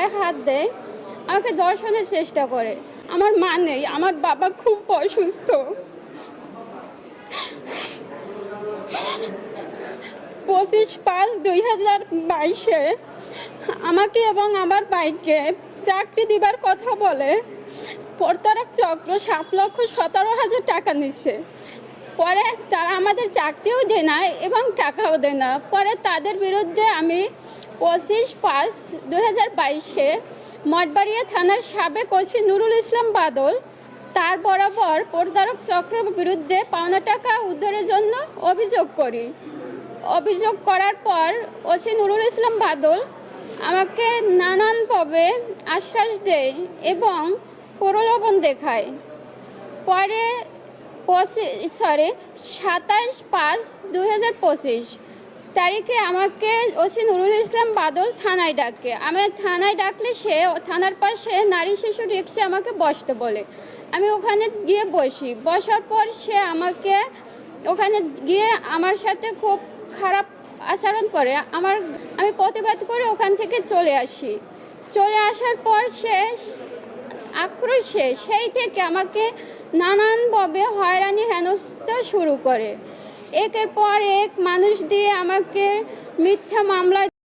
গায়ে হাত দেয়, আমাকে ধর্ষণের চেষ্টা করে। আমার মা নেই, আমার বাবা খুব অসুস্থ। 25/5/2022 আমাকে এবং আমার ভাইকে চাকরি দিবার কথা বলে প্রতারক চক্র 7,17,000 টাকা নিচ্ছে। পরে তারা আমাদের চাকরিও দেয় না এবং টাকাও দেয় না। পরে তাদের বিরুদ্ধে আমি 25/5/2022 মঠবাড়িয়া থানার সাবেক ওসি নুরুল ইসলাম বাদল তার বরাবর প্রতারক চক্রের বিরুদ্ধে পাওনা টাকা উদ্ধারের জন্য অভিযোগ করি। অভিযোগ করার পর ওসি নুরুল ইসলাম বাদল আমাকে নানানভাবে আশ্বাস দেয় এবং প্রলোভন দেখায়। পরে 27/5/2025 তারিখে আমাকে ওসি নুরুল ইসলাম বাদল থানায় ডাকে। আমি থানায় ডাকলে সে থানার পাশে নারী শিশু রিক্সে আমাকে বসতে বলে। আমি ওখানে গিয়ে বসি। বসার পর সে আমাকে ওখানে গিয়ে আমার সাথে খুব খারাপ আচরণ করে। আমি প্রতিবাদ করে ওখান থেকে চলে আসি। চলে আসার পর সে আক্রোশে সেই থেকে আমাকে নানানভাবে হয়রানি হেনস্থা শুরু করে। একের পর এক মানুষ দিয়ে আমাকে মিথ্যা মামলা